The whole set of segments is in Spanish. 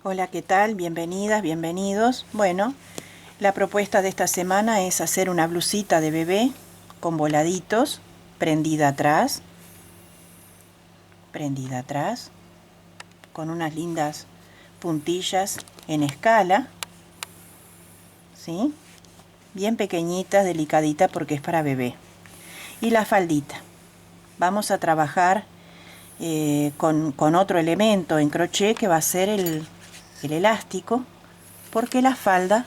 Hola, ¿qué tal? Bienvenidas, bienvenidos. Bueno, la propuesta de esta semana es hacer una blusita de bebé con voladitos, prendida atrás, con unas lindas puntillas en escala, ¿sí? Bien pequeñitas, delicaditas porque es para bebé. Y la faldita. Vamos a trabajar con otro elemento en crochet que va a ser el elástico, porque la falda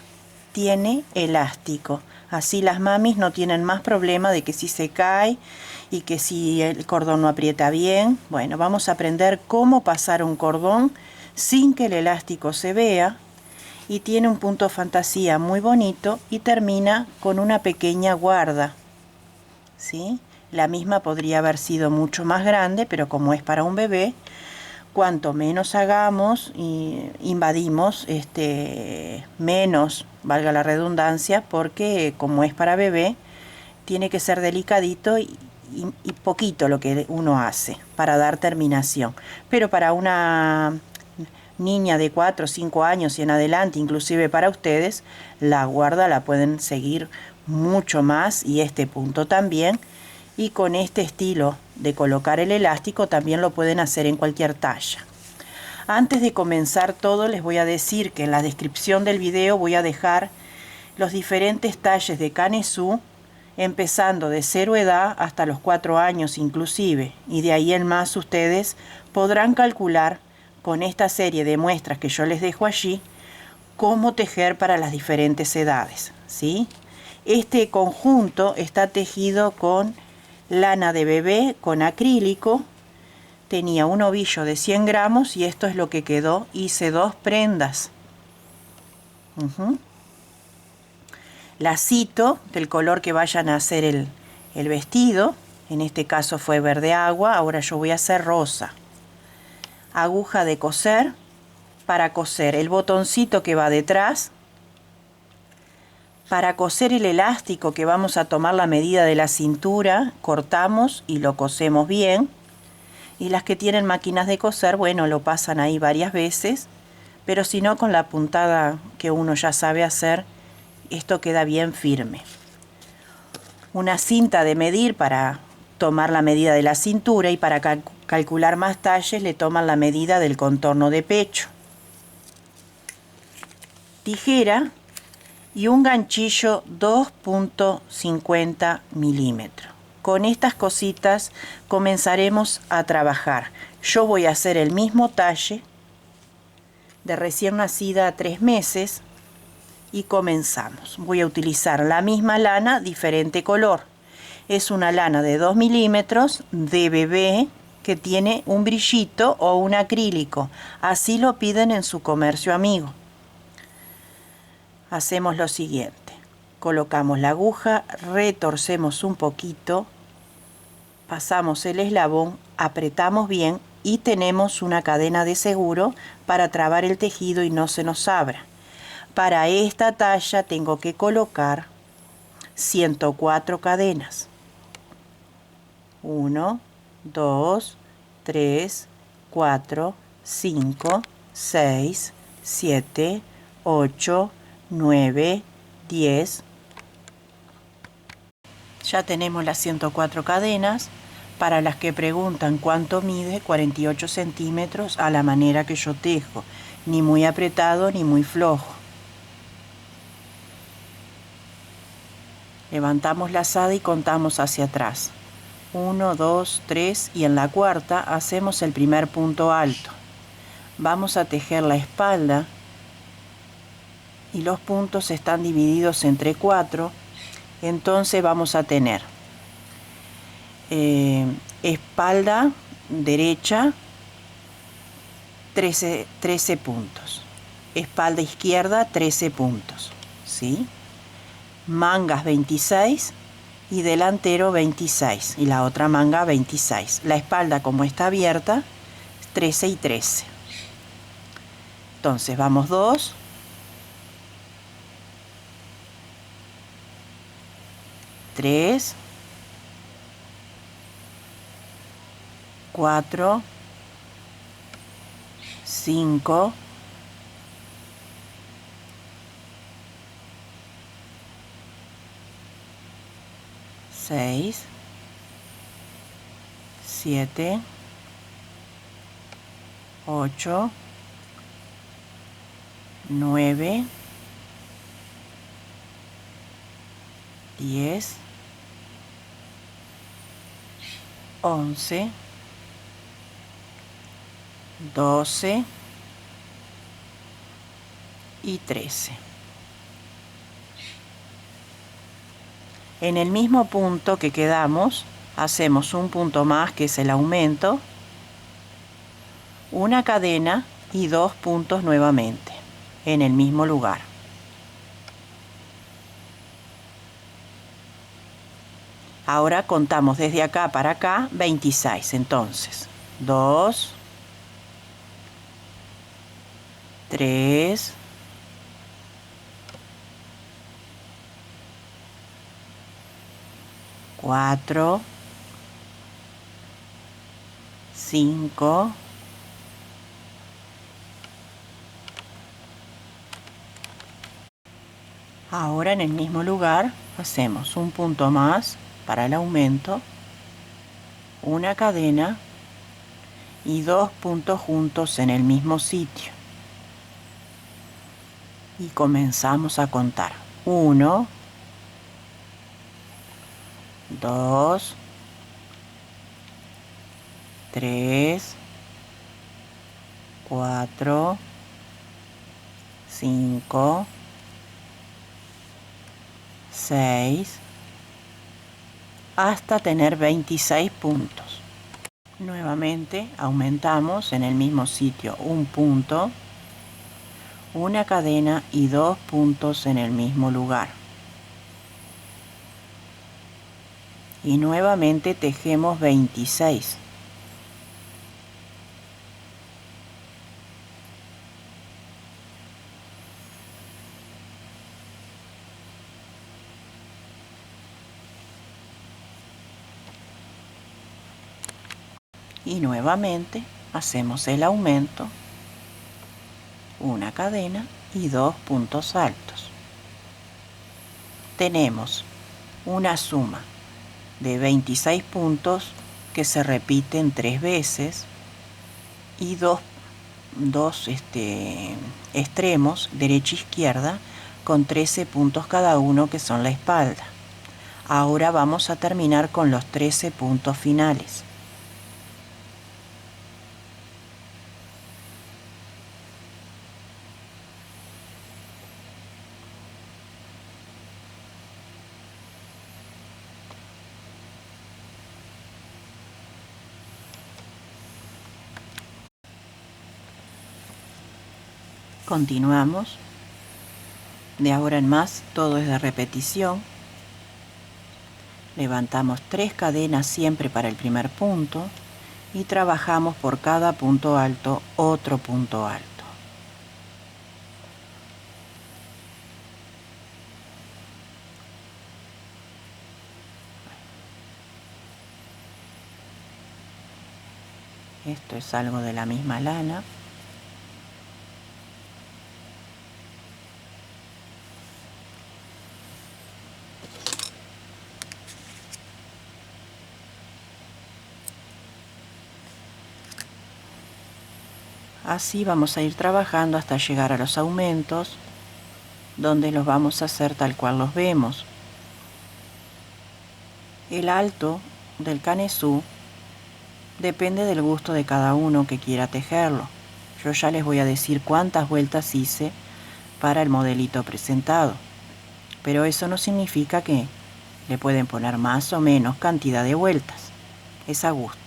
tiene elástico. Así las mamis no tienen más problema de que si se cae y que si el cordón no aprieta bien. Bueno, vamos a aprender cómo pasar un cordón sin que el elástico se vea, y tiene un punto fantasía muy bonito y termina con una pequeña guarda, ¿sí? La misma podría haber sido mucho más grande, pero como es para un bebé, cuanto menos hagamos, invadimos menos, valga la redundancia, porque como es para bebé, tiene que ser delicadito y poquito lo que uno hace para dar terminación. Pero para una niña de 4 o 5 años y en adelante, inclusive para ustedes, la guarda la pueden seguir mucho más, y este punto también. Y con este estilo de colocar el elástico también lo pueden hacer en cualquier talla. Antes de comenzar todo, les voy a decir que en la descripción del video voy a dejar los diferentes talles de canesú, empezando de 0 edad hasta los 4 años inclusive, y de ahí en más ustedes podrán calcular con esta serie de muestras que yo les dejo allí cómo tejer para las diferentes edades, ¿sí? Este conjunto está tejido con lana de bebé con acrílico. Tenía un ovillo de 100 gramos y esto es lo que quedó. Hice 2 prendas. Lacito del color que vayan a hacer el vestido. En este caso fue verde agua, ahora yo voy a hacer rosa. Aguja de coser para coser el botoncito que va detrás. Para coser el elástico que vamos a tomar la medida de la cintura, cortamos y lo cosemos bien. Y las que tienen máquinas de coser, bueno, lo pasan ahí varias veces, pero si no, con la puntada que uno ya sabe hacer, esto queda bien firme. Una cinta de medir para tomar la medida de la cintura, y para calcular más talles le toman la medida del contorno de pecho. Tijera y un ganchillo 2.50 milímetros. Con estas cositas comenzaremos a trabajar. Yo voy a hacer el mismo talle de recién nacida a 3 meses y comenzamos. Voy a utilizar la misma lana, diferente color. Es una lana de 2 milímetros de bebé que tiene un brillito o un acrílico. Así lo piden en su comercio amigo. Hacemos lo siguiente: colocamos la aguja, retorcemos un poquito, pasamos el eslabón, apretamos bien y tenemos una cadena de seguro para trabar el tejido y no se nos abra. Para esta talla tengo que colocar 104 cadenas. 1, 2, 3, 4, 5, 6, 7, 8, 9, 10. Ya tenemos las 104 cadenas. Para las que preguntan cuánto mide, 48 centímetros a la manera que yo tejo, ni muy apretado ni muy flojo. Levantamos la lazada y contamos hacia atrás. 1, 2, 3, y en la cuarta hacemos el primer punto alto. Vamos a tejer la espalda y los puntos están divididos entre 4. Entonces vamos a tener espalda derecha 13 puntos, espalda izquierda 13 puntos, ¿sí? Mangas 26 y delantero 26 y la otra manga 26. La espalda, como está abierta, 13 y 13. Entonces vamos 2, 3, 4, 5, 6, 7, 8, 9, 10, 11, 12 y 13. En el mismo punto que quedamos, hacemos un punto más, que es el aumento, una cadena y 2 puntos nuevamente, en el mismo lugar. Ahora contamos desde acá para acá 26, entonces 2, 3, 4, 5, 6. Ahora en el mismo lugar hacemos un punto más para el aumento, una cadena y 2 puntos juntos en el mismo sitio. Y comenzamos a contar. 1, 2, 3, 4, 5, 6, hasta tener 26 puntos. Nuevamente aumentamos en el mismo sitio un punto, una cadena y 2 puntos en el mismo lugar. Y nuevamente tejemos 26. Y nuevamente hacemos el aumento, una cadena y 2 puntos altos. Tenemos una suma de 26 puntos que se repiten 3 veces y dos extremos, derecha e izquierda, con 13 puntos cada uno, que son la espalda. Ahora vamos a terminar con los 13 puntos finales. Continuamos. De ahora en más todo es de repetición. Levantamos 3 cadenas siempre para el primer punto y trabajamos por cada punto alto otro punto alto. Esto es algo de la misma lana. Así vamos a ir trabajando hasta llegar a los aumentos, donde los vamos a hacer tal cual los vemos. El alto del canesú depende del gusto de cada uno que quiera tejerlo. Yo ya les voy a decir cuántas vueltas hice para el modelito presentado, pero eso no significa que le pueden poner más o menos cantidad de vueltas. Es a gusto.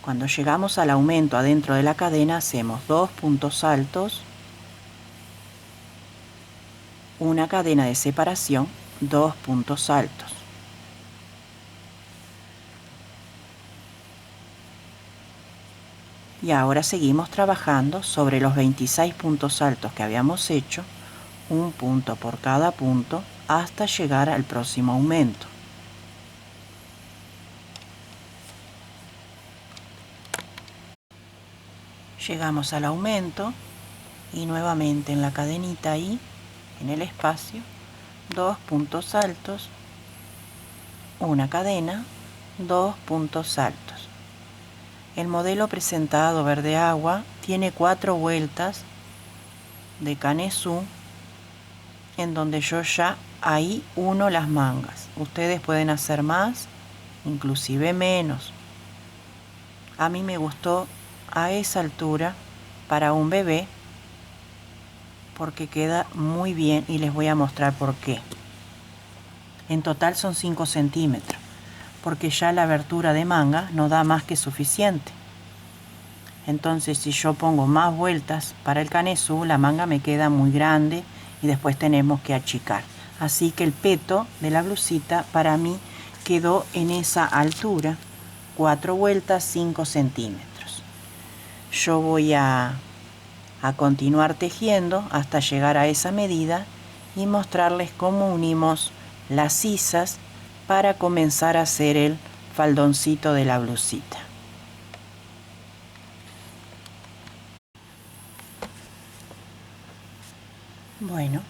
Cuando llegamos al aumento adentro de la cadena, hacemos 2 puntos altos, una cadena de separación, 2 puntos altos. Y ahora seguimos trabajando sobre los 26 puntos altos que habíamos hecho, un punto por cada punto, hasta llegar al próximo aumento. Llegamos al aumento, y nuevamente en la cadenita ahí, en el espacio, 2 puntos altos, una cadena, 2 puntos altos. El modelo presentado verde agua tiene 4 vueltas de canesú, en donde yo ya ahí uno las mangas. Ustedes pueden hacer más, inclusive menos. A mí me gustó a esa altura para un bebé porque queda muy bien y les voy a mostrar por qué. En total son 5 centímetros, porque ya la abertura de manga no da más que suficiente. Entonces si yo pongo más vueltas para el canesú, la manga me queda muy grande y después tenemos que achicar. Así que el peto de la blusita para mí quedó en esa altura, 4 vueltas, 5 centímetros. Yo voy a continuar tejiendo hasta llegar a esa medida y mostrarles cómo unimos las sisas para comenzar a hacer el faldoncito de la blusita. Bueno,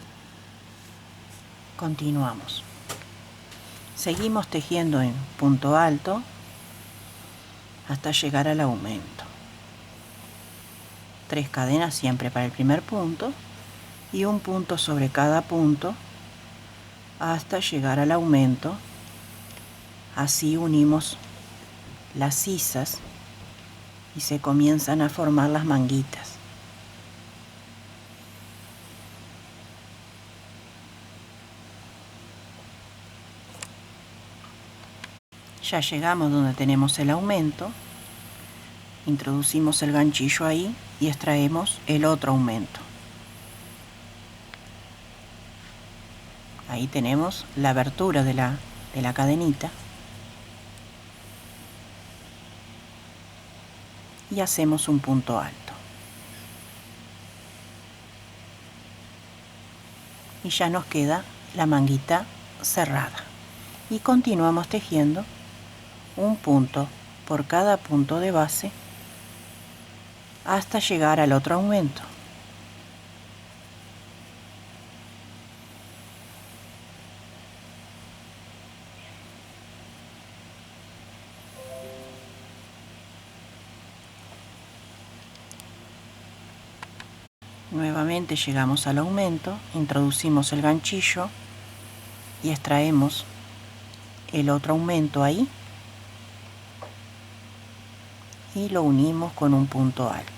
continuamos. Seguimos tejiendo en punto alto hasta llegar al aumento. 3 cadenas siempre para el primer punto y un punto sobre cada punto hasta llegar al aumento. Así unimos las sisas y se comienzan a formar las manguitas. Ya llegamos donde tenemos el aumento, introducimos el ganchillo ahí y extraemos el otro aumento. Ahí tenemos la abertura de la cadenita y hacemos un punto alto. Y ya nos queda la manguita cerrada. Y continuamos tejiendo un punto por cada punto de base hasta llegar al otro aumento. Nuevamente llegamos al aumento, introducimos el ganchillo y extraemos el otro aumento ahí y lo unimos con un punto alto.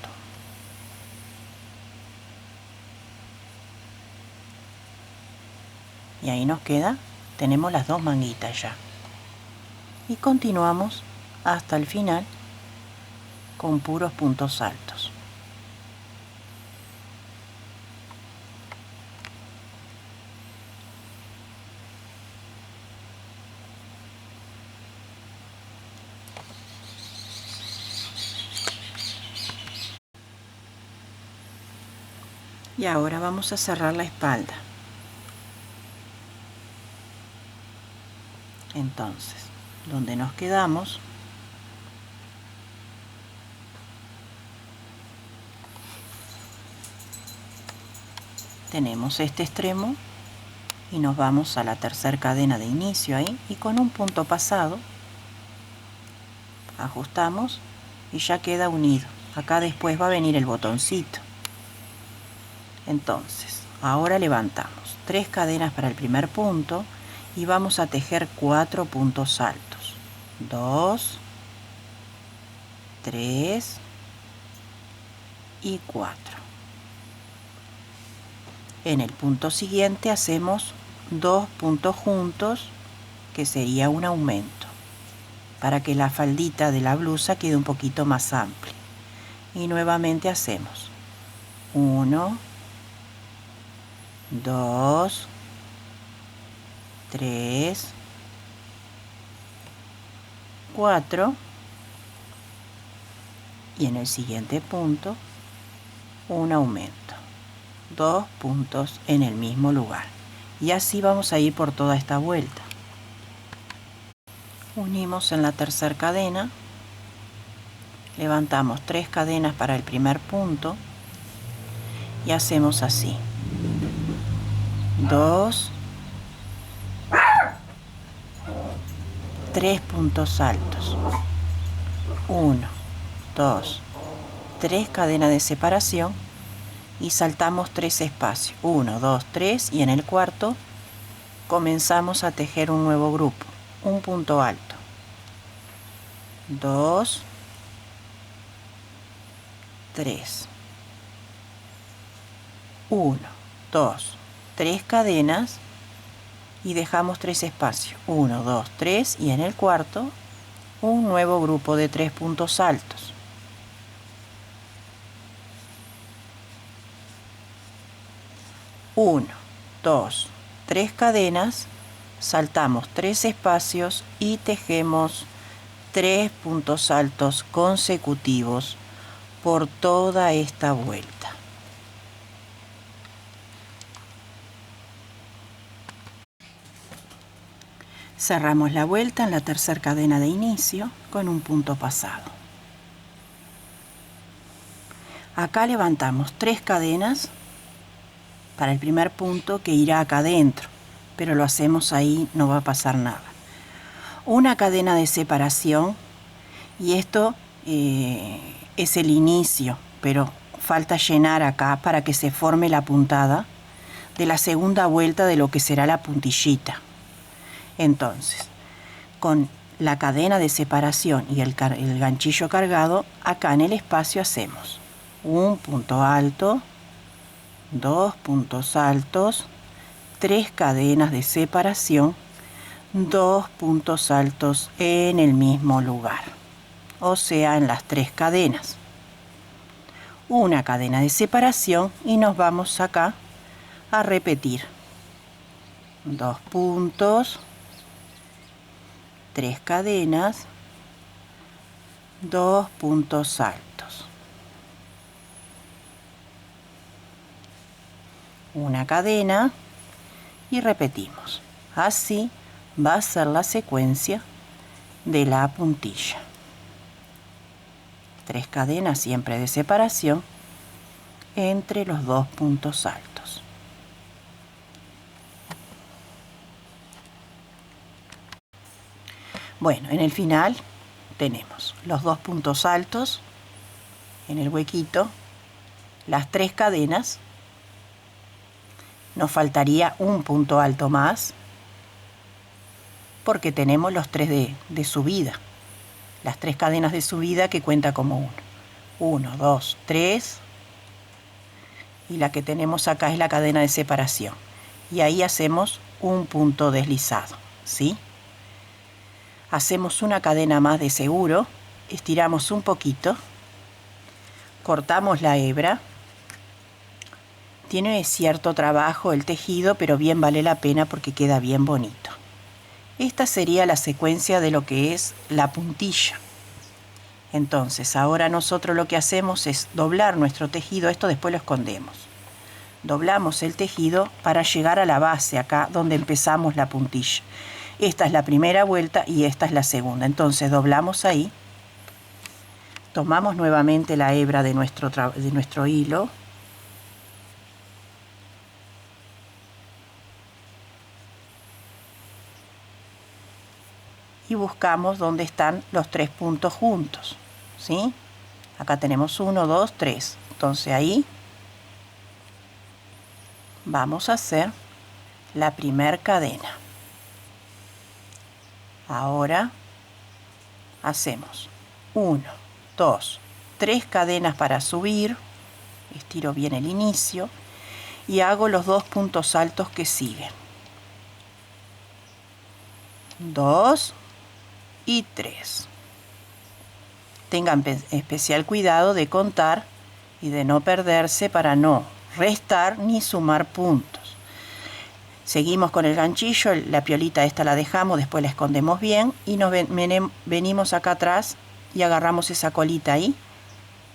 Y ahí nos queda, tenemos las 2 manguitas ya. Y continuamos hasta el final con puros puntos altos. Y ahora vamos a cerrar la espalda. Entonces, donde nos quedamos, tenemos este extremo y nos vamos a la tercera cadena de inicio ahí y con un punto pasado ajustamos y ya queda unido. Acá después va a venir el botoncito. Entonces, ahora levantamos 3 cadenas para el primer punto y vamos a tejer 4 puntos altos. 2, 3 y 4. En el punto siguiente hacemos 2 puntos juntos, que sería un aumento, para que la faldita de la blusa quede un poquito más amplia. Y nuevamente hacemos 1, 2, 3, 4 y en el siguiente punto un aumento, 2 puntos en el mismo lugar, y así vamos a ir por toda esta vuelta. Unimos en la tercera cadena, levantamos 3 cadenas para el primer punto y hacemos así. 2, 3 puntos altos. 1, 2, 3 cadenas de separación y saltamos 3 espacios. 1, 2, 3 y en el cuarto comenzamos a tejer un nuevo grupo. Un punto alto. 2, 3. 1, 2, 3 cadenas y dejamos 3 espacios. 1, 2, 3 y en el cuarto un nuevo grupo de 3 puntos altos. 1, 2, 3 cadenas, saltamos 3 espacios y tejemos 3 puntos altos consecutivos por toda esta vuelta. Cerramos la vuelta en la tercera cadena de inicio con un punto pasado. Acá levantamos 3 cadenas para el primer punto que irá acá adentro, pero lo hacemos ahí, no va a pasar nada. Una cadena de separación y esto es el inicio, pero falta llenar acá para que se forme la puntada de la segunda vuelta de lo que será la puntillita. Entonces, con la cadena de separación y el ganchillo cargado, acá en el espacio hacemos un punto alto, 2 puntos altos, 3 cadenas de separación, 2 puntos altos en el mismo lugar, o sea, en las 3 cadenas. Una cadena de separación y nos vamos acá a repetir 2 puntos, 3 cadenas, 2 puntos altos, una cadena y repetimos. Así va a ser la secuencia de la puntilla. 3 cadenas siempre de separación entre los 2 puntos altos. Bueno, en el final tenemos los 2 puntos altos en el huequito, las 3 cadenas, nos faltaría un punto alto más porque tenemos los 3 de subida, las 3 cadenas de subida que cuenta como 1. 1, 2, 3 y la que tenemos acá es la cadena de separación y ahí hacemos un punto deslizado, ¿sí? Hacemos una cadena más de seguro, estiramos un poquito, cortamos la hebra. Tiene cierto trabajo el tejido, pero bien vale la pena porque queda bien bonito. Esta sería la secuencia de lo que es la puntilla. Entonces, ahora nosotros lo que hacemos es doblar nuestro tejido, esto después lo escondemos. Doblamos el tejido para llegar a la base, acá donde empezamos la puntilla. Esta es la primera vuelta y esta es la segunda. Entonces doblamos ahí, tomamos nuevamente la hebra de nuestro hilo, y buscamos donde están los 3 puntos juntos, ¿sí? Acá tenemos 1, 2, 3. Entonces ahí vamos a hacer la primera cadena. Ahora hacemos 1, 2, 3 cadenas para subir, estiro bien el inicio y hago los 2 puntos altos que siguen. 2 y 3. Tengan especial cuidado de contar y de no perderse para no restar ni sumar puntos. Seguimos con el ganchillo, la piolita esta la dejamos, después la escondemos bien y nos venimos acá atrás y agarramos esa colita ahí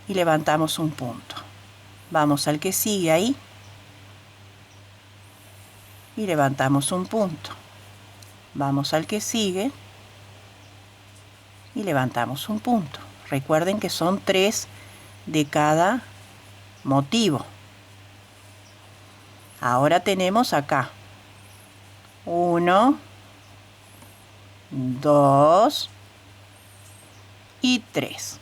y levantamos un punto. Vamos al que sigue ahí y levantamos un punto. Vamos al que sigue y levantamos un punto. Recuerden que son 3 de cada motivo. Ahora tenemos acá 1, 2 y 3.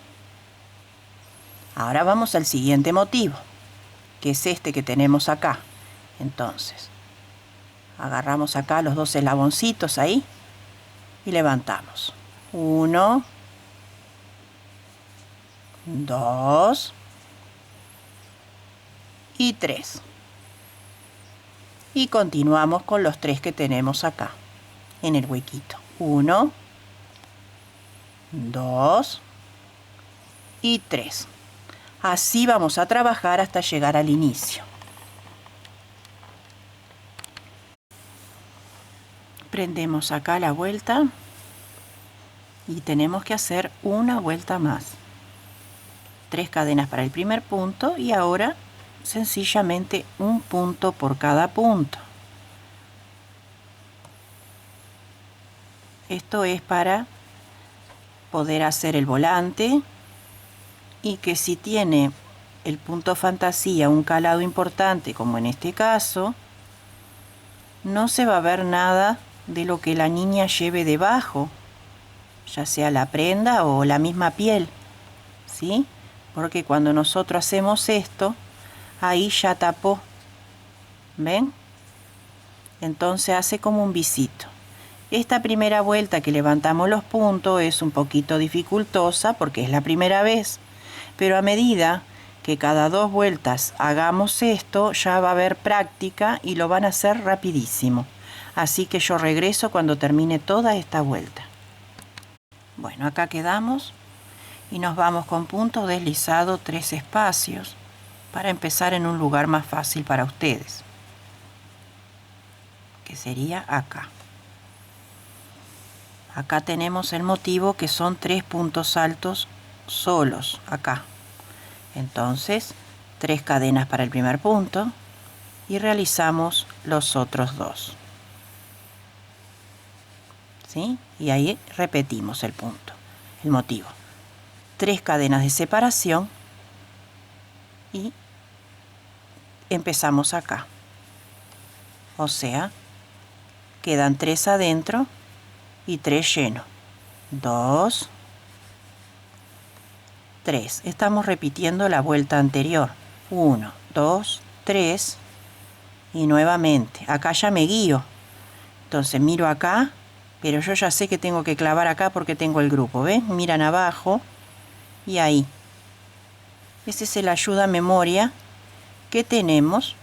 Ahora vamos al siguiente motivo, que es este que tenemos acá. Entonces, agarramos acá los dos eslaboncitos ahí y levantamos. 1, 2 y 3. Y continuamos con los 3 que tenemos acá, en el huequito. 1, 2 y 3. Así vamos a trabajar hasta llegar al inicio. Prendemos acá la vuelta y tenemos que hacer una vuelta más. 3 cadenas para el primer punto y ahora sencillamente un punto por cada punto. Esto es para poder hacer el volante y que si tiene el punto fantasía un calado importante, como en este caso, no se va a ver nada de lo que la niña lleve debajo, ya sea la prenda o la misma piel, ¿sí? Porque cuando nosotros hacemos esto, ahí ya tapó, ¿ven? Entonces hace como un visito. Esta primera vuelta que levantamos los puntos es un poquito dificultosa porque es la primera vez, pero a medida que cada 2 vueltas hagamos esto, ya va a haber práctica y lo van a hacer rapidísimo. Así que yo regreso cuando termine toda esta vuelta. Bueno, acá quedamos y nos vamos con punto deslizado 3 espacios para empezar en un lugar más fácil para ustedes, que sería acá. Acá tenemos el motivo que son 3 puntos altos solos acá. Entonces 3 cadenas para el primer punto y realizamos los otros 2, ¿sí? Y ahí repetimos el punto, el motivo. 3 cadenas de separación y empezamos acá. O sea, quedan 3 adentro y 3 llenos. 2, 3. Estamos repitiendo la vuelta anterior. 1, 2, 3 y nuevamente. Acá ya me guío. Entonces miro acá, pero yo ya sé que tengo que clavar acá porque tengo el grupo. ¿Ven? Miran abajo y ahí. Ese es el ayuda a memoria que tenemos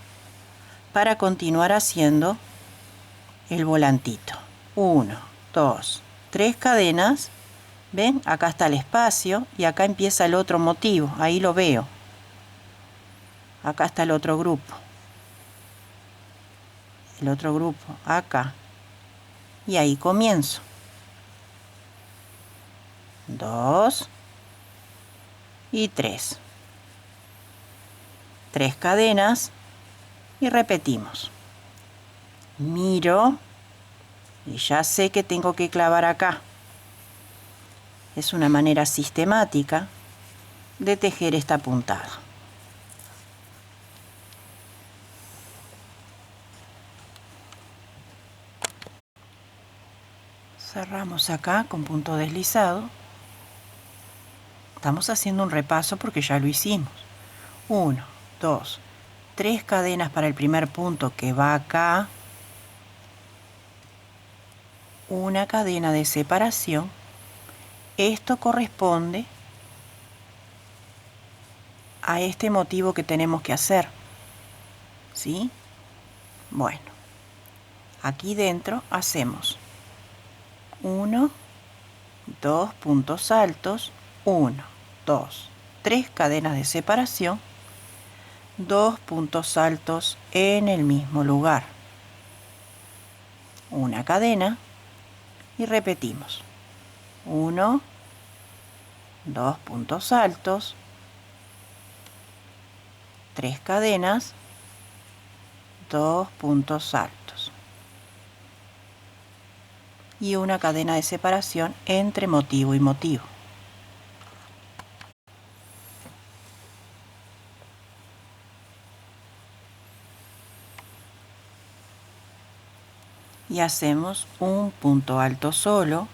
para continuar haciendo el volantito. 1, 2, 3 cadenas. ¿Ven? Acá está el espacio y acá empieza el otro motivo. Ahí lo veo. Acá está el otro grupo. El otro grupo acá. Y ahí comienzo. 2 y 3. 3 cadenas y repetimos. Miro y ya sé que tengo que clavar acá. Es una manera sistemática de tejer esta puntada. Cerramos acá con punto deslizado. Estamos haciendo un repaso porque ya lo hicimos. 1, 2, 3 cadenas para el primer punto que va acá. Una cadena de separación. Esto corresponde a este motivo que tenemos que hacer, ¿sí? Bueno, aquí dentro hacemos 1, 2 puntos altos, 1, 2, 3 cadenas de separación, 2 puntos altos en el mismo lugar, una cadena y repetimos. 1, 2 puntos altos, 3 cadenas, 2 puntos altos y una cadena de separación entre motivo y motivo. y hacemos un punto alto solo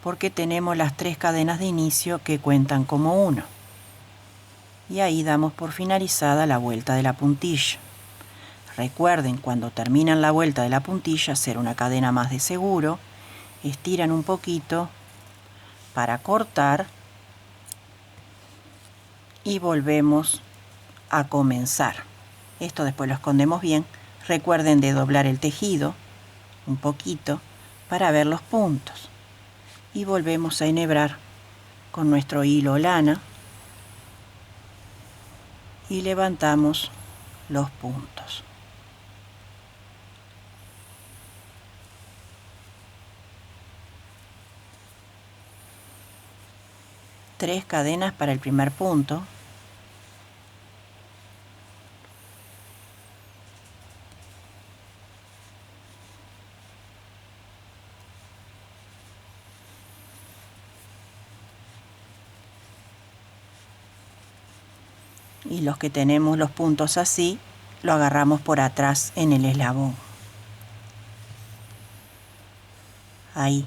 porque tenemos las 3 cadenas de inicio que cuentan como 1. Y ahí damos por finalizada la vuelta de la puntilla. Recuerden, cuando terminan la vuelta de la puntilla, hacer una cadena más de seguro, estiran un poquito para cortar y volvemos a comenzar. Esto después lo escondemos bien. Recuerden de doblar el tejido un poquito para ver los puntos. Y volvemos a enhebrar con nuestro hilo lana y levantamos los puntos. Tres cadenas para el primer punto. Y los que tenemos los puntos así, lo agarramos por atrás en el eslabón. Ahí.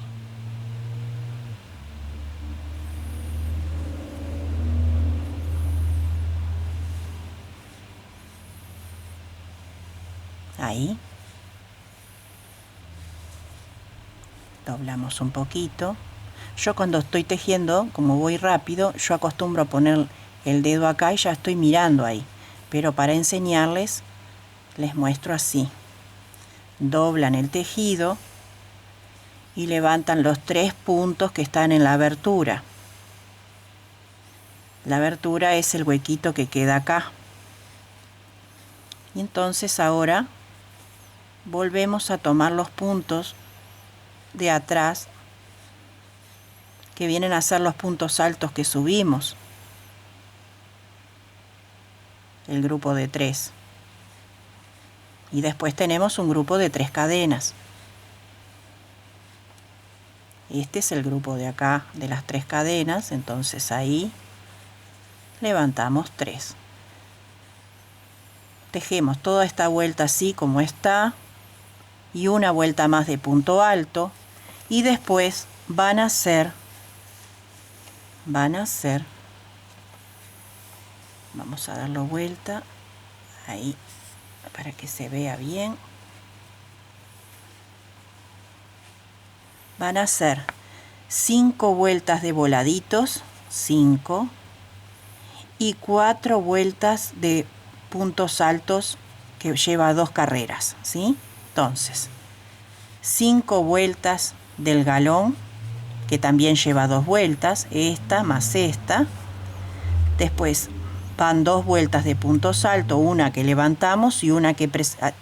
Ahí. Doblamos un poquito. Yo cuando estoy tejiendo, como voy rápido, yo acostumbro a poner el dedo acá y ya estoy mirando ahí. Pero para enseñarles, les muestro así. Doblan el tejido y levantan los 3 puntos que están en la abertura. La abertura es el huequito que queda acá. Y entonces ahora volvemos a tomar los puntos de atrás que vienen a ser los puntos altos que subimos. El grupo de 3. Y después tenemos un grupo de 3 cadenas. Este es el grupo de acá de las 3 cadenas, entonces ahí levantamos 3. Tejemos toda esta vuelta así como está y una vuelta más de punto alto y después van a hacer, vamos a darlo vuelta ahí para que se vea bien. Van a hacer 5 vueltas de voladitos, 5, y 4 vueltas de puntos altos que lleva 2 carreras, ¿sí? Entonces, 5 vueltas del galón, que también lleva 2 vueltas, esta más esta. Después van 2 vueltas de puntos altos, una que levantamos y una que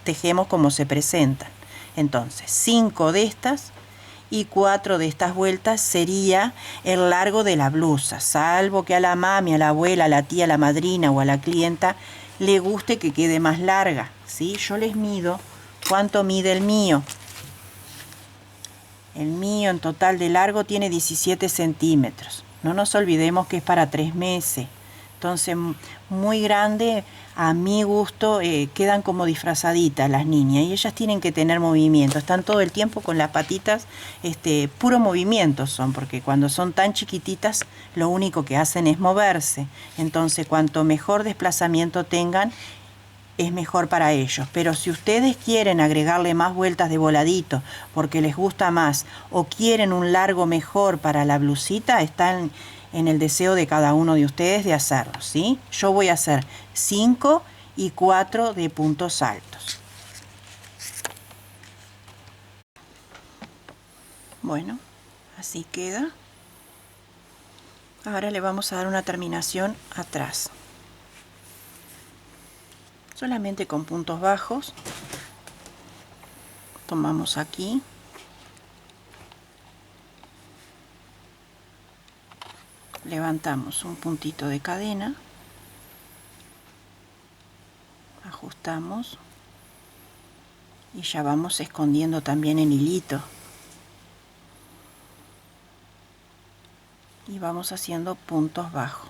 tejemos como se presentan. Entonces, 5 de estas y 4 de estas vueltas sería el largo de la blusa, salvo que a la mami, a la abuela, a la tía, a la madrina o a la clienta le guste que quede más larga, ¿sí? Yo les mido cuánto mide el mío. El mío en total de largo tiene 17 centímetros. No nos olvidemos que es para 3 meses. Entonces, muy grande, a mi gusto, quedan como disfrazaditas las niñas. Y ellas tienen que tener movimiento. Están todo el tiempo con las patitas, puro movimiento son. Porque cuando son tan chiquititas, lo único que hacen es moverse. Entonces, cuanto mejor desplazamiento tengan, es mejor para ellos. Pero si ustedes quieren agregarle más vueltas de voladito porque les gusta más o quieren un largo mejor para la blusita, están en el deseo de cada uno de ustedes de hacerlo, ¿sí? Yo voy a hacer 5 y 4 de puntos altos. Bueno, así queda. Ahora le vamos a dar una terminación atrás. Solamente con puntos bajos. Tomamos aquí. Levantamos un puntito de cadena. Ajustamos. Y ya vamos escondiendo también el hilito. Y vamos haciendo puntos bajos.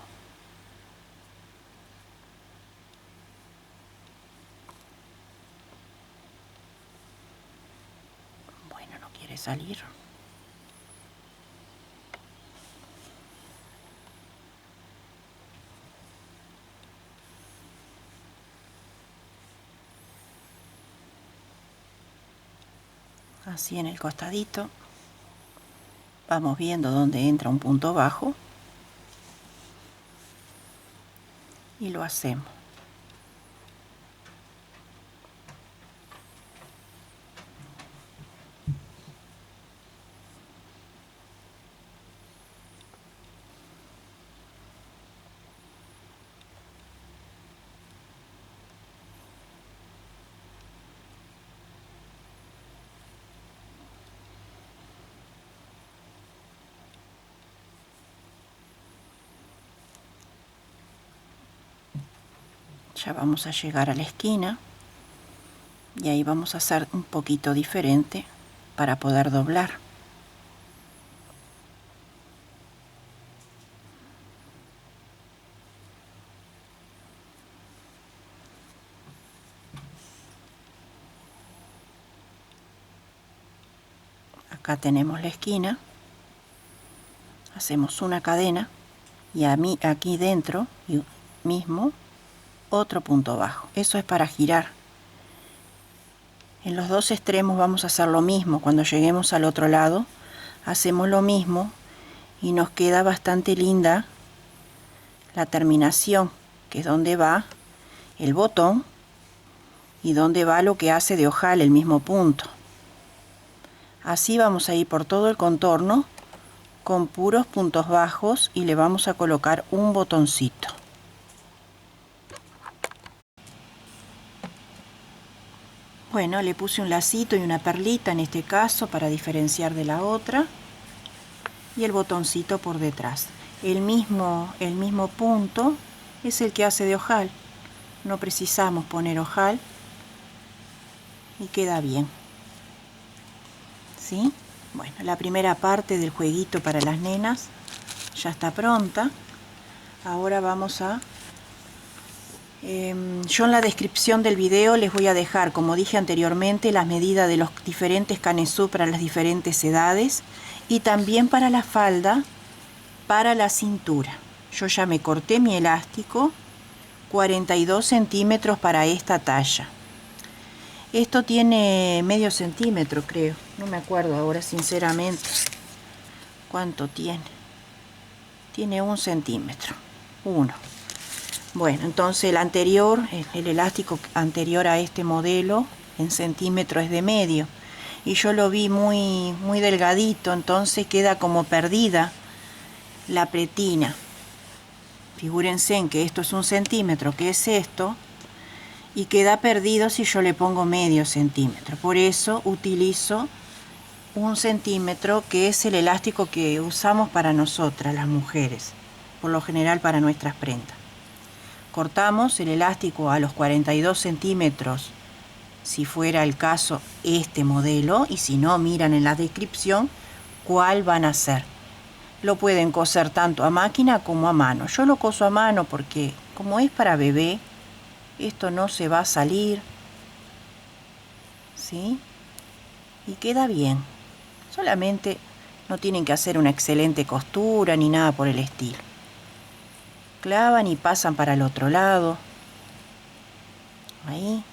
salir. Así en el costadito. Vamos viendo dónde entra un punto bajo. Y lo hacemos. Ya vamos a llegar a la esquina y ahí vamos a hacer un poquito diferente para poder doblar. Acá tenemos la esquina, hacemos una cadena y aquí dentro mismo otro punto bajo. Eso es para girar. En los dos extremos vamos a hacer lo mismo. Cuando lleguemos al otro lado hacemos lo mismo y nos queda bastante linda la terminación, que es donde va el botón y donde va lo que hace de ojal, el mismo punto. Así vamos a ir por todo el contorno con puros puntos bajos y le vamos a colocar un botoncito. Bueno, le puse un lacito y una perlita en este caso para diferenciar de la otra y el botoncito por detrás. El mismo punto es el que hace de ojal. No precisamos poner ojal y queda bien. ¿Sí? Bueno, la primera parte del jueguito para las nenas ya está pronta. Ahora vamos a... yo en la descripción del video les voy a dejar, como dije anteriormente, las medidas de los diferentes canesú para las diferentes edades y también para la falda, para la cintura. Yo ya me corté mi elástico, 42 centímetros para esta talla. Esto tiene medio centímetro, creo. No me acuerdo ahora, sinceramente. ¿Cuánto tiene? Tiene 1 centímetro. 1. Bueno, entonces el anterior, el elástico anterior a este modelo, en centímetro es de medio. Y yo lo vi muy delgadito, entonces queda como perdida la pretina. Figúrense en que esto es 1 centímetro, que es esto, y queda perdido si yo le pongo medio centímetro. Por eso utilizo 1 centímetro, que es el elástico que usamos para nosotras, las mujeres, por lo general para nuestras prendas. Cortamos el elástico a los 42 centímetros, si fuera el caso este modelo, y si no, miran en la descripción cuál van a hacer. Lo pueden coser tanto a máquina como a mano. Yo lo coso a mano porque como es para bebé, esto no se va a salir, ¿sí? Y queda bien. Solamente no tienen que hacer una excelente costura ni nada por el estilo. Clavan y pasan para el otro lado. Ahí.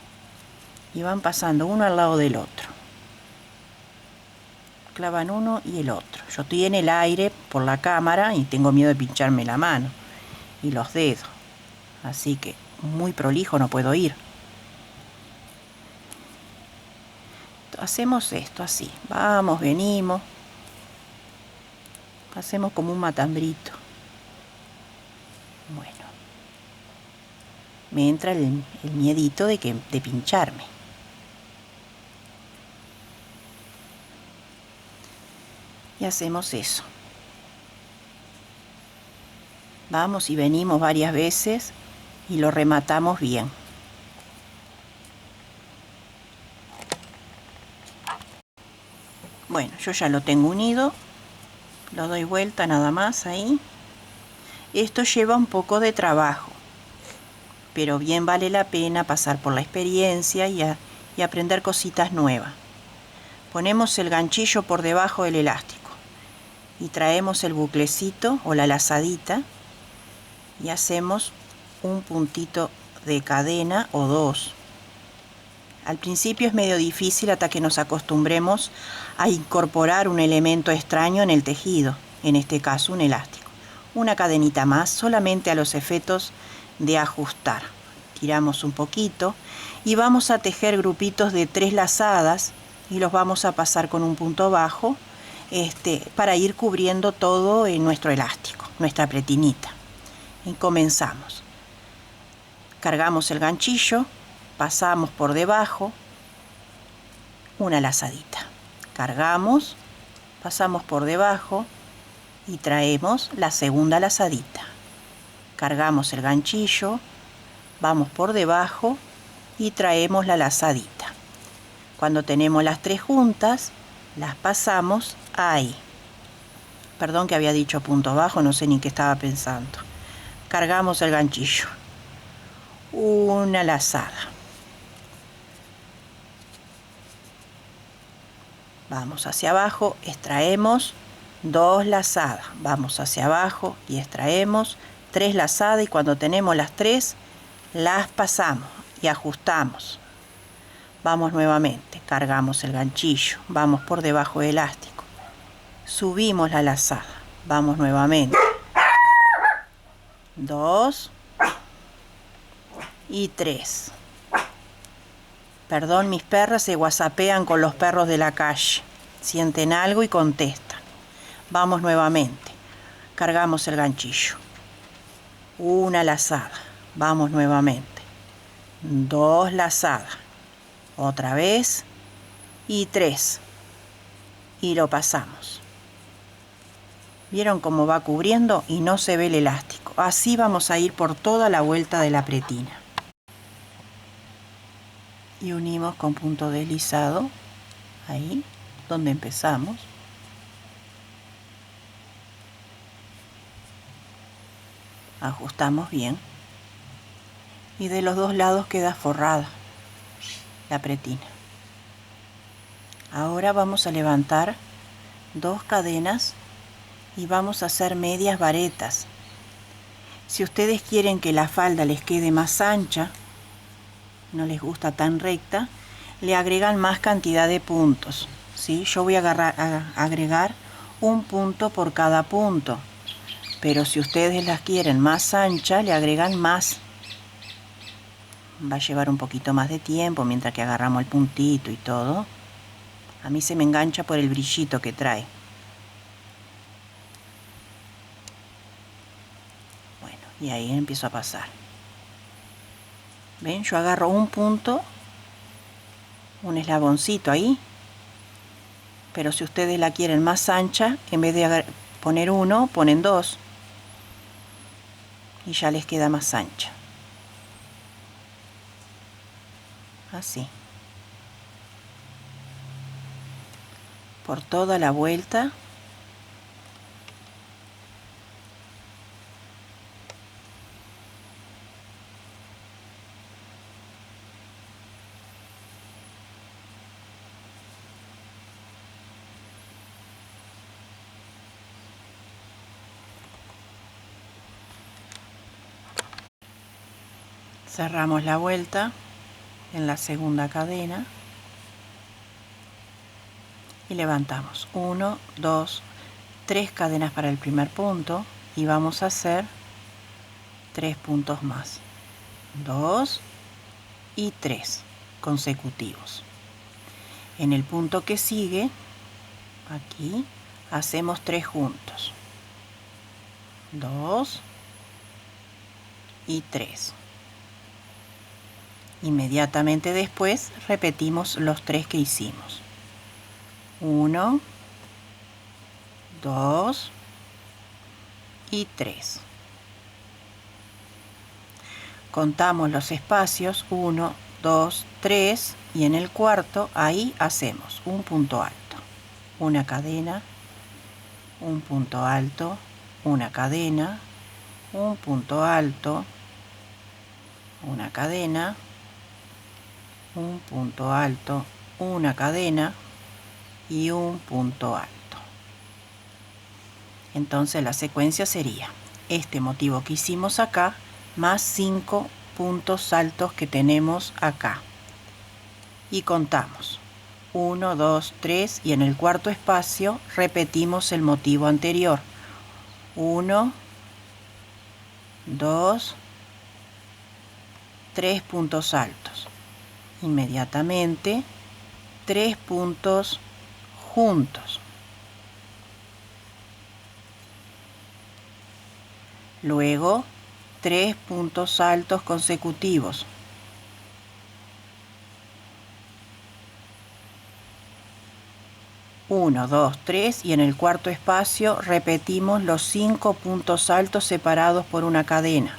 Y van pasando uno al lado del otro. Clavan uno y el otro. Yo estoy en el aire por la cámara y tengo miedo de pincharme la mano y los dedos. Así que muy prolijo no puedo ir. Hacemos esto así. Vamos, venimos. Hacemos como un matambrito. Bueno. Me entra el miedito de pincharme. Y hacemos eso. Vamos y venimos varias veces y lo rematamos bien. Bueno, yo ya lo tengo unido. Lo doy vuelta nada más ahí. Esto lleva un poco de trabajo, pero bien vale la pena pasar por la experiencia y aprender cositas nuevas. Ponemos el ganchillo por debajo del elástico y traemos el buclecito o la lazadita y hacemos un puntito de cadena o dos. Al principio es medio difícil hasta que nos acostumbremos a incorporar un elemento extraño en el tejido, en este caso un elástico. Una cadenita más, solamente a los efectos de ajustar. Tiramos un poquito y vamos a tejer grupitos de 3 lazadas y los vamos a pasar con un punto bajo para ir cubriendo todo en nuestro elástico, nuestra pretinita. Y comenzamos. Cargamos el ganchillo, pasamos por debajo, una lazadita. Cargamos, pasamos por debajo y traemos la segunda lazadita. Cargamos el ganchillo, vamos por debajo y traemos la lazadita. Cuando tenemos las 3 juntas, las pasamos ahí. Perdón que había dicho punto bajo, no sé ni qué estaba pensando. Cargamos el ganchillo. Una lazada. Vamos hacia abajo, extraemos 2 lazadas. Vamos hacia abajo y extraemos 3 lazadas y cuando tenemos las 3, las pasamos y ajustamos. Vamos nuevamente, cargamos el ganchillo, vamos por debajo del elástico. Subimos la lazada, vamos nuevamente. 2 y 3. Perdón, mis perras se whatsappean con los perros de la calle. Sienten algo y contestan. Vamos nuevamente. Cargamos el ganchillo. Una lazada. Vamos nuevamente. 2 lazadas. Otra vez. Y 3. Y lo pasamos. ¿Vieron cómo va cubriendo y no se ve el elástico? Así vamos a ir por toda la vuelta de la pretina. Y unimos con punto deslizado ahí donde empezamos. Ajustamos bien y de los 2 lados queda forrada la pretina. Ahora vamos a levantar 2 cadenas y vamos a hacer medias varetas. Si ustedes quieren que la falda les quede más ancha, no les gusta tan recta, le agregan más cantidad de puntos, ¿sí? Yo voy a agregar un punto por cada punto, pero si ustedes las quieren más ancha, le agregan más. Va a llevar un poquito más de tiempo mientras que agarramos el puntito y todo. A mí se me engancha por el brillito que trae. Bueno, y ahí empiezo a pasar. ¿Ven? Yo agarro un punto, un eslaboncito ahí, pero si ustedes la quieren más ancha, en vez de poner 1, ponen 2 y ya les queda más ancha. Así. Por toda la vuelta. Cerramos la vuelta en la segunda cadena y levantamos 1, 2, 3 cadenas para el primer punto y vamos a hacer 3 puntos más, 2 y 3 consecutivos. En el punto que sigue, aquí, hacemos 3 juntos, 2 y 3. Inmediatamente después repetimos los 3 que hicimos. 1, 2 y 3. Contamos los espacios 1, 2, 3 y en el cuarto ahí hacemos un punto alto, una cadena, un punto alto, una cadena, un punto alto, una cadena, un punto alto, una cadena, y un punto alto. Entonces la secuencia sería este motivo que hicimos acá más 5 puntos altos que tenemos acá. Y contamos 1, 2, 3 y en el cuarto espacio repetimos el motivo anterior. 1, 2, 3 puntos altos. Inmediatamente 3 puntos juntos. Luego 3 puntos altos consecutivos. Uno, dos, tres y en el cuarto espacio repetimos los 5 puntos altos separados por una cadena.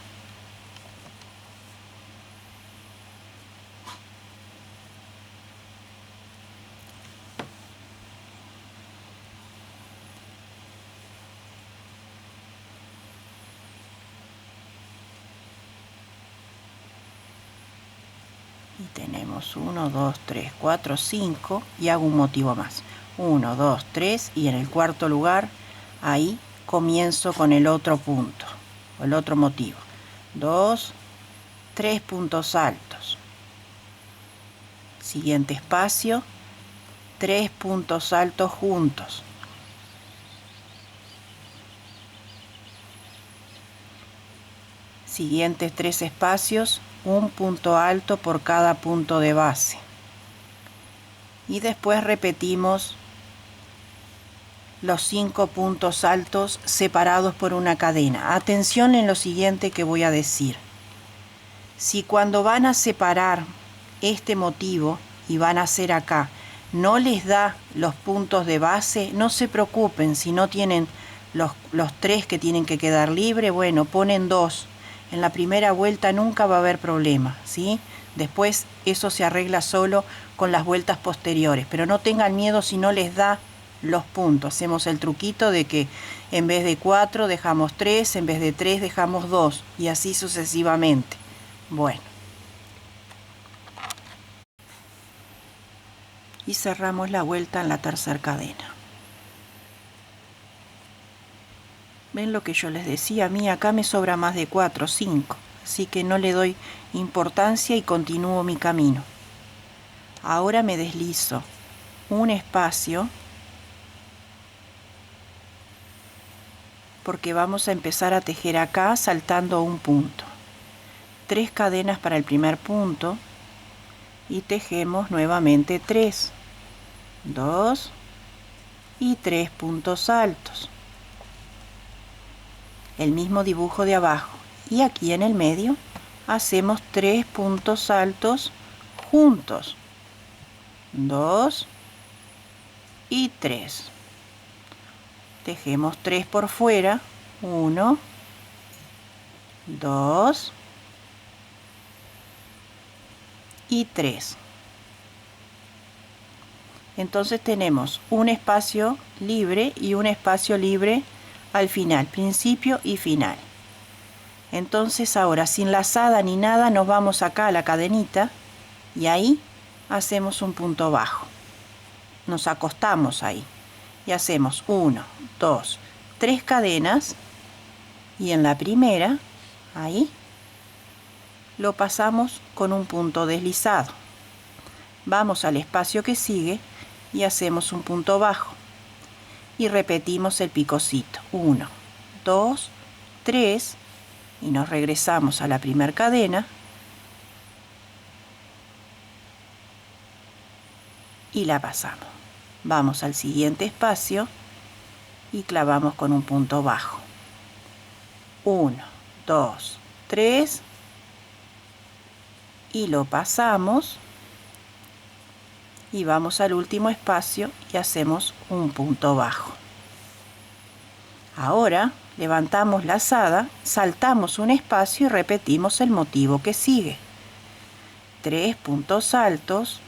Y tenemos 1, 2, 3, 4, 5 y hago un motivo más. 1, 2, 3 y en el cuarto lugar, ahí comienzo con el otro punto, el otro motivo. 2, 3 puntos altos. Siguiente espacio, 3 puntos altos juntos. Siguientes 3 espacios, un punto alto por cada punto de base. Y después repetimos los 5 puntos altos separados por una cadena. Atención en lo siguiente que voy a decir. Si cuando van a separar este motivo y van a hacer acá, no les da los puntos de base, no se preocupen. Si no tienen los 3 que tienen que quedar libre, bueno, ponen 2. En la primera vuelta nunca va a haber problema, ¿sí? Después eso se arregla solo con las vueltas posteriores, pero no tengan miedo si no les da los puntos. Hacemos el truquito de que en vez de 4 dejamos 3, en vez de 3 dejamos 2 y así sucesivamente. Bueno. Y cerramos la vuelta en la tercera cadena. ¿Ven lo que yo les decía? A mí acá me sobra más de 4 o 5, así que no le doy importancia y continúo mi camino. Ahora me deslizo un espacio porque vamos a empezar a tejer acá saltando un punto. 3 cadenas para el primer punto y tejemos nuevamente 3, 2 y 3 puntos altos. El mismo dibujo de abajo y aquí en el medio hacemos 3 puntos altos juntos, 2 y 3. Tejemos 3 por fuera, 1, 2 y 3. Entonces tenemos un espacio libre y un espacio libre al final, principio y final. Entonces ahora sin lazada ni nada nos vamos acá a la cadenita y ahí hacemos un punto bajo. Nos acostamos ahí y hacemos 1, 2, 3 cadenas y en la primera, ahí, lo pasamos con un punto deslizado. Vamos al espacio que sigue y hacemos un punto bajo. Y repetimos el picocito. 1, 2, 3 y nos regresamos a la primera cadena y la pasamos. Vamos al siguiente espacio y clavamos con un punto bajo. 1, 2, 3 y lo pasamos y vamos al último espacio y hacemos un punto bajo. Ahora levantamos lazada, saltamos un espacio y repetimos el motivo que sigue. 3 puntos altos,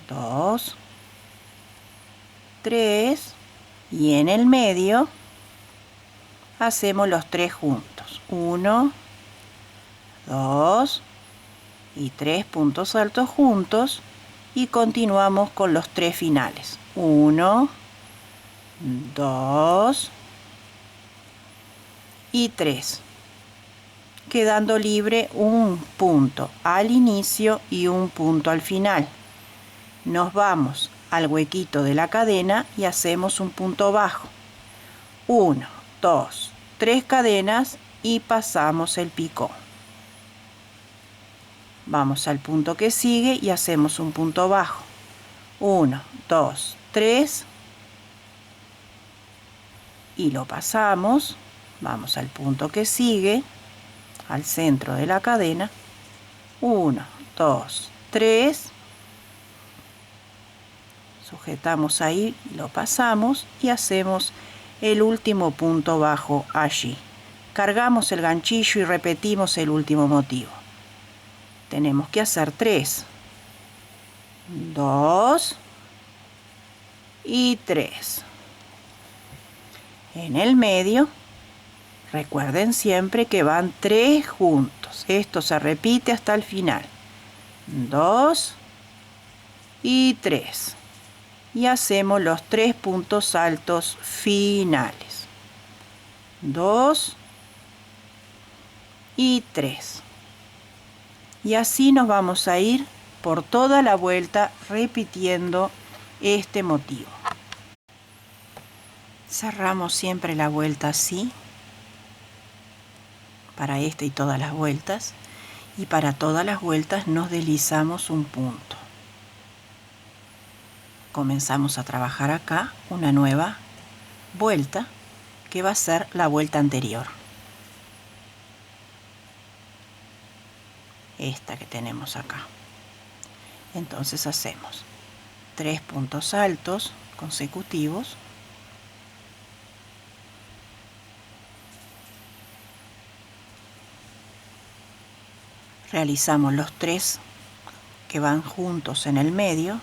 2, 3 y en el medio hacemos los 3 juntos. 1, 2 y 3 puntos altos juntos y continuamos con los 3 finales. 1, 2 y 3, quedando libre un punto al inicio y un punto al final. Nos vamos al huequito de la cadena y hacemos un punto bajo. 1, 2, 3 cadenas y pasamos el picón. Vamos al punto que sigue y hacemos un punto bajo. 1, 2, 3 y lo pasamos. Vamos al punto que sigue, al centro de la cadena. 1, 2, 3. Sujetamos ahí, lo pasamos y hacemos el último punto bajo allí. Cargamos el ganchillo y repetimos el último motivo. Tenemos que hacer 3, 2 y 3. En el medio, recuerden siempre que van 3 juntos. Esto se repite hasta el final. 2 y 3. Y hacemos los 3 puntos altos finales. 2 y 3. Y así nos vamos a ir por toda la vuelta repitiendo este motivo. Cerramos siempre la vuelta así, para esta y todas las vueltas, y para todas las vueltas nos deslizamos un punto. Comenzamos a trabajar acá una nueva vuelta que va a ser la vuelta anterior. Esta que tenemos acá. Entonces hacemos 3 puntos altos consecutivos, realizamos los 3 que van juntos en el medio,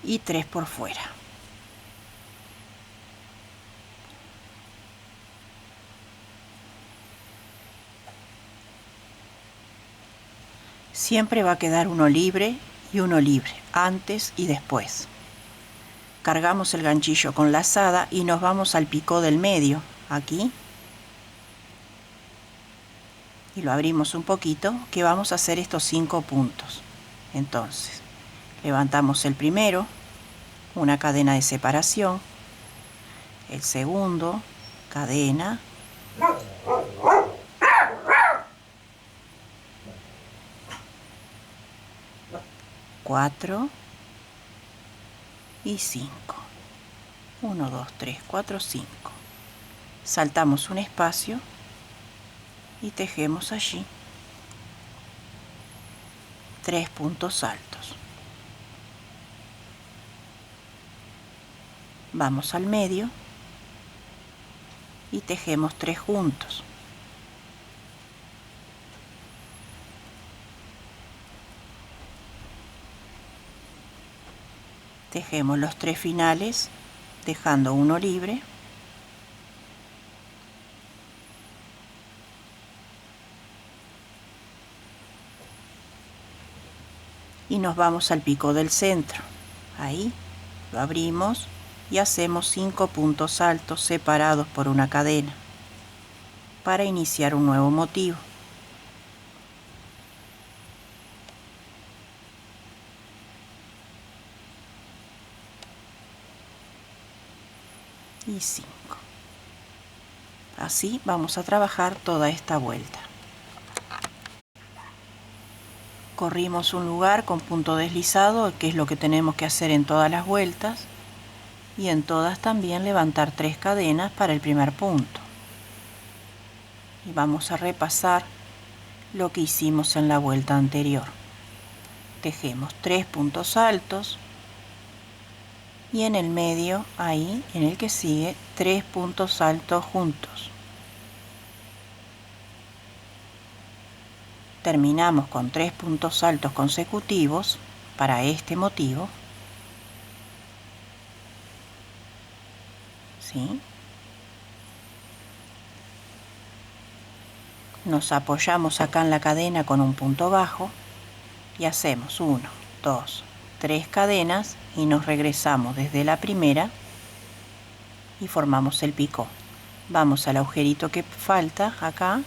y 3 por fuera. Siempre va a quedar uno libre y uno libre, antes y después. Cargamos el ganchillo con lazada y nos vamos al picó del medio, aquí. Y lo abrimos un poquito, que vamos a hacer estos 5 puntos. Entonces, levantamos el primero, una cadena de separación, el segundo, cadena, 4 y 5. 1, 2, 3, 4, 5. Saltamos un espacio y tejemos allí 3 puntos altos. Vamos al medio y tejemos 3 juntos. Tejemos los 3 finales dejando uno libre. Y nos vamos al pico del centro. Ahí lo abrimos y hacemos 5 puntos altos separados por una cadena para iniciar un nuevo motivo. Y 5. Así vamos a trabajar toda esta vuelta. Corrimos un lugar con punto deslizado, que es lo que tenemos que hacer en todas las vueltas, y en todas también levantar 3 cadenas para el primer punto. Y vamos a repasar lo que hicimos en la vuelta anterior. Tejemos 3 puntos altos y en el medio, ahí en el que sigue, 3 puntos altos juntos. Terminamos con 3 puntos altos consecutivos para este motivo, ¿sí? Nos apoyamos acá en la cadena con un punto bajo y hacemos 1, 2, 3 cadenas y nos regresamos desde la primera y formamos el picot. Vamos al agujerito que falta acá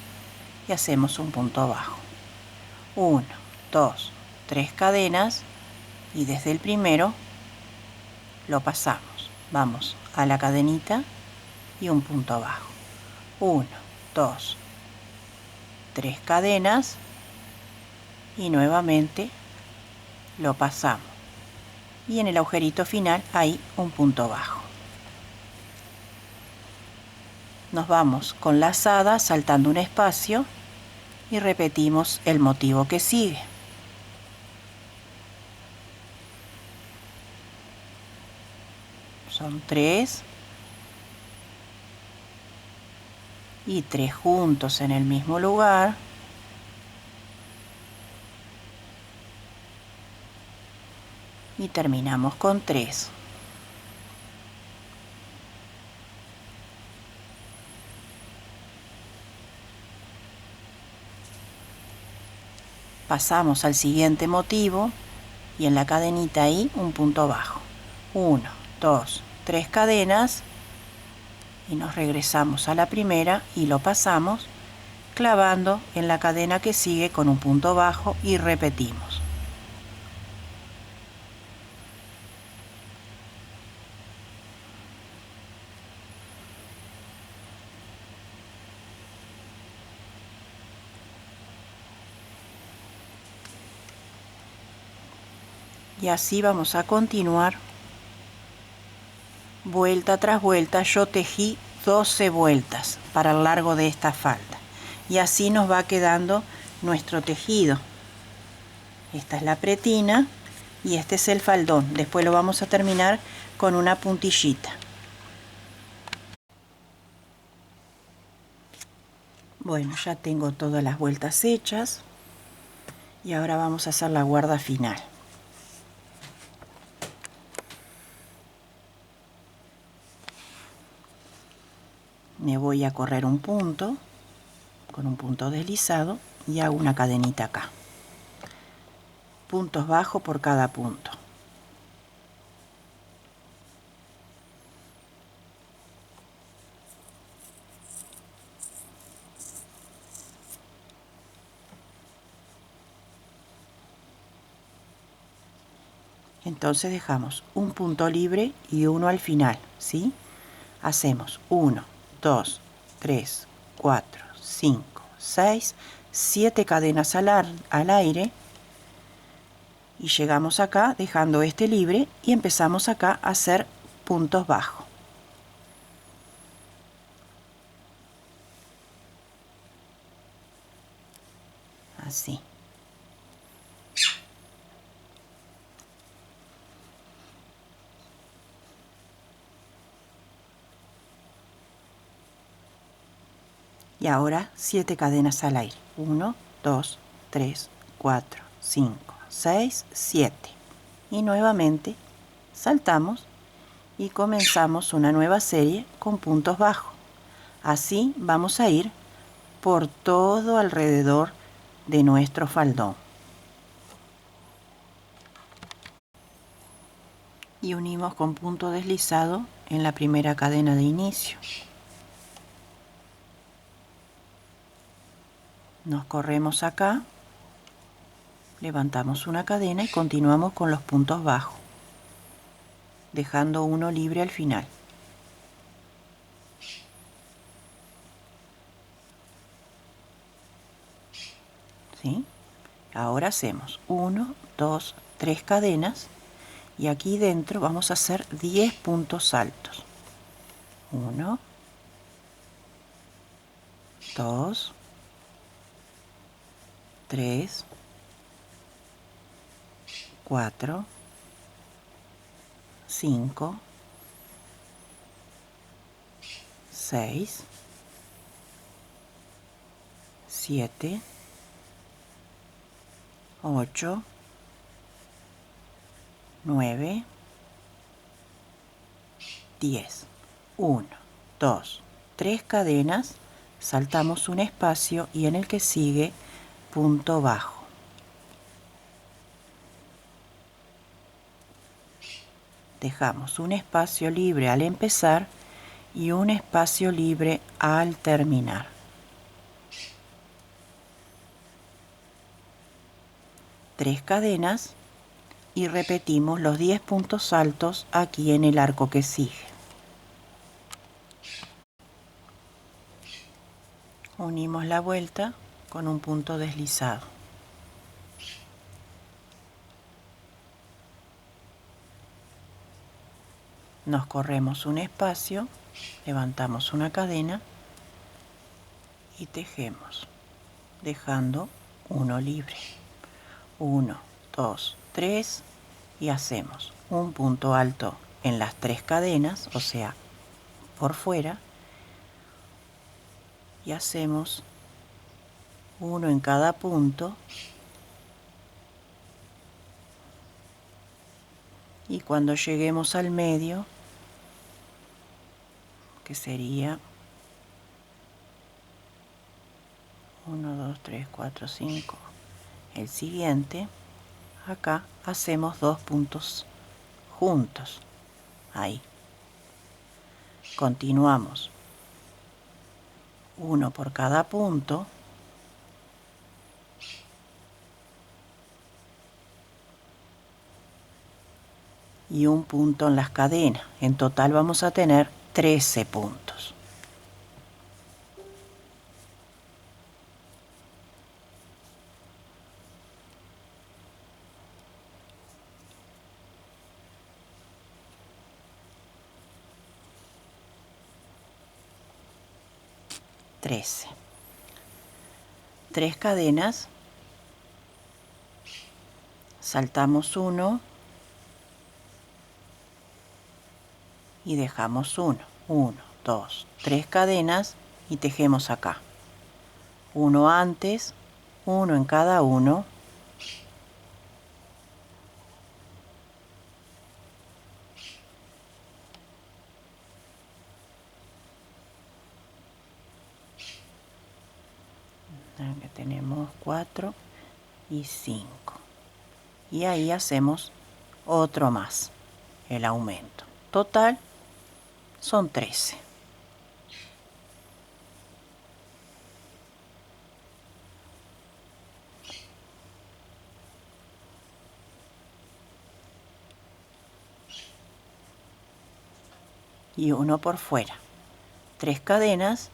y hacemos un punto bajo. 1, 2, 3 cadenas y desde el primero lo pasamos. Vamos a la cadenita y un punto bajo. 1, 2, 3 cadenas y nuevamente lo pasamos. Y en el agujerito final hay un punto bajo. Nos vamos con lazada saltando un espacio y repetimos el motivo que sigue. Son 3 y 3 juntos en el mismo lugar. Y terminamos con 3. Pasamos al siguiente motivo y en la cadenita ahí un punto bajo. 1, 2, 3 cadenas y nos regresamos a la primera y lo pasamos clavando en la cadena que sigue con un punto bajo y repetimos. Y así vamos a continuar vuelta tras vuelta. Yo tejí 12 vueltas para el largo de esta falda y así nos va quedando nuestro tejido. Esta es la pretina y este es el faldón. Después lo vamos a terminar con una puntillita. Bueno, ya tengo todas las vueltas hechas y ahora vamos a hacer la guarda final. Me voy a correr un punto con un punto deslizado y hago una cadenita acá. Puntos bajos por cada punto. Entonces dejamos un punto libre y uno al final, ¿sí? Hacemos 1, 2, 3, 4, 5, 6, 7 cadenas al aire y llegamos acá dejando este libre y empezamos acá a hacer puntos bajos. Así. Y ahora 7 cadenas al aire. 1, 2, 3, 4, 5, 6, 7. Y nuevamente saltamos y comenzamos una nueva serie con puntos bajos. Así vamos a ir por todo alrededor de nuestro faldón. Y unimos con punto deslizado en la primera cadena de inicio. Nos corremos acá, levantamos una cadena y continuamos con los puntos bajos, dejando uno libre al final. ¿Sí? Ahora hacemos 1, 2, 3 cadenas y aquí dentro vamos a hacer 10 puntos altos. 1, 2, 3, 4, 5, 6, 7, 8, 9, 10. 1, 2, 3 cadenas, saltamos un espacio y en el que sigue punto bajo. Dejamos un espacio libre al empezar y un espacio libre al terminar. Tres cadenas y repetimos los 10 puntos altos aquí en el arco que sigue. Unimos la vuelta con un punto deslizado. Nos corremos un espacio, levantamos una cadena y tejemos, dejando uno libre. 1, 2, 3 y hacemos un punto alto en las tres cadenas, o sea, por fuera, y hacemos uno en cada punto y cuando lleguemos al medio, que sería 1, 2, 3, 4, 5, el siguiente, acá hacemos dos puntos juntos, ahí. Continuamos, uno por cada punto, y un punto en las cadenas. En total vamos a tener 13 puntos. Tres cadenas, saltamos uno y dejamos uno. 1, 2, 3 cadenas y tejemos acá. Uno antes, uno en cada uno. Que tenemos 4 y 5. Y ahí hacemos otro más, el aumento. Total son 13. Y uno por fuera. 3 cadenas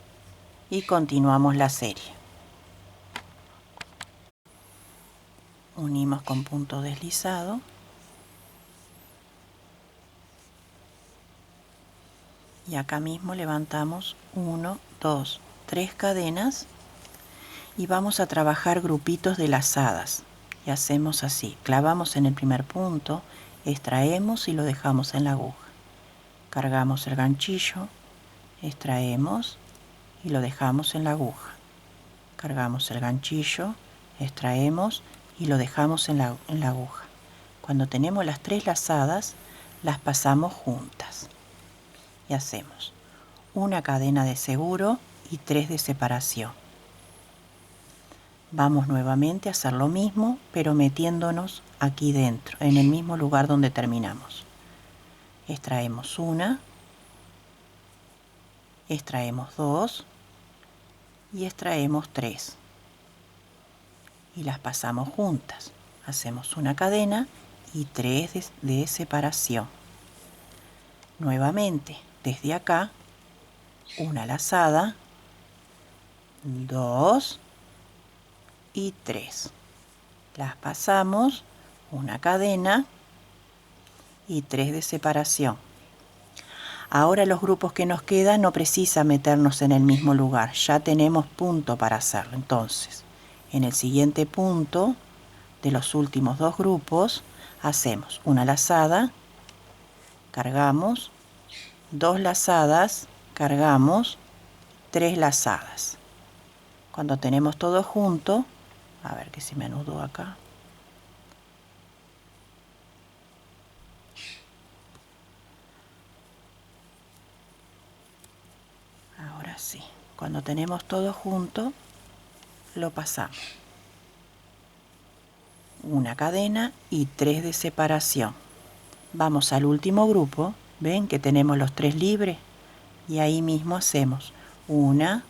y continuamos la serie. Unimos con punto deslizado. Y acá mismo levantamos 1, 2, 3 cadenas y vamos a trabajar grupitos de lazadas. Y hacemos así, clavamos en el primer punto, extraemos y lo dejamos en la aguja. Cargamos el ganchillo, extraemos y lo dejamos en la aguja. Cargamos el ganchillo, extraemos y lo dejamos en la aguja. Cuando tenemos las 3 lazadas, las pasamos juntas y hacemos una cadena de seguro y 3 de separación. Vamos nuevamente a hacer lo mismo, pero metiéndonos aquí dentro, en el mismo lugar donde terminamos. Extraemos una, extraemos 2 y extraemos 3 y las pasamos juntas. Hacemos una cadena y 3 de separación. Nuevamente, desde acá, una lazada, 2 y 3. Las pasamos, una cadena y 3 de separación. Ahora los grupos que nos quedan no precisa meternos en el mismo lugar, ya tenemos punto para hacerlo. Entonces, en el siguiente punto de los últimos dos grupos, hacemos una lazada, cargamos, 2 lazadas, cargamos, 3 lazadas. Cuando tenemos todo junto, a ver que se me anudó acá. Ahora sí. Cuando tenemos todo junto, lo pasamos. Una cadena y 3 de separación. Vamos al último grupo. ¿Ven que tenemos los 3 libres? Y ahí mismo hacemos 1,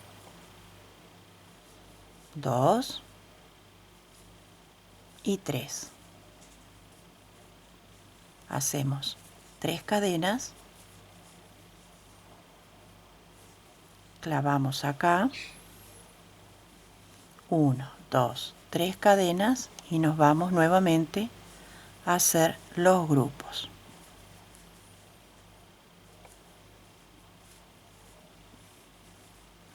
2 y 3. Hacemos 3 cadenas, clavamos acá, 1, 2, 3 cadenas y nos vamos nuevamente a hacer los grupos.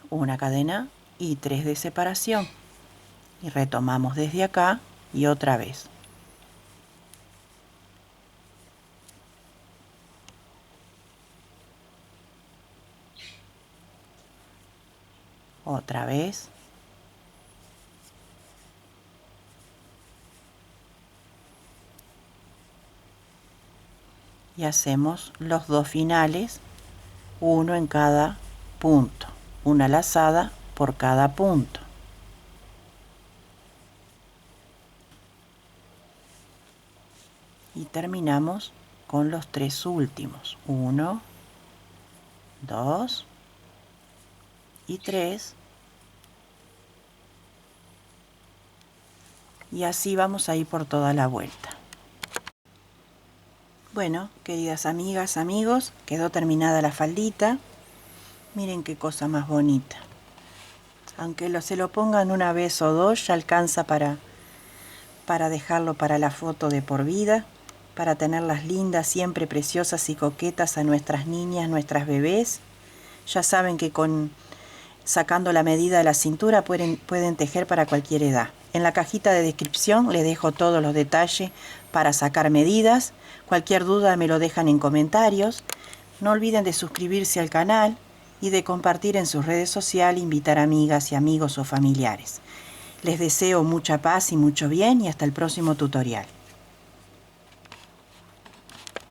Una cadena y 3 de separación. Y retomamos desde acá y otra vez. Otra vez. Y hacemos los 2 finales, uno en cada punto, una lazada por cada punto. Y terminamos con los 3 últimos, 1, 2 y 3. Y así vamos a ir por toda la vuelta. Bueno, queridas amigas, amigos, quedó terminada la faldita. Miren qué cosa más bonita. Aunque se lo pongan una vez o dos, ya alcanza para dejarlo para la foto de por vida, para tenerlas lindas, siempre preciosas y coquetas a nuestras niñas, nuestras bebés. Ya saben que sacando la medida de la cintura pueden tejer para cualquier edad. En la cajita de descripción les dejo todos los detalles para sacar medidas. Cualquier duda me lo dejan en comentarios. No olviden de suscribirse al canal y de compartir en sus redes sociales, invitar amigas y amigos o familiares. Les deseo mucha paz y mucho bien y hasta el próximo tutorial.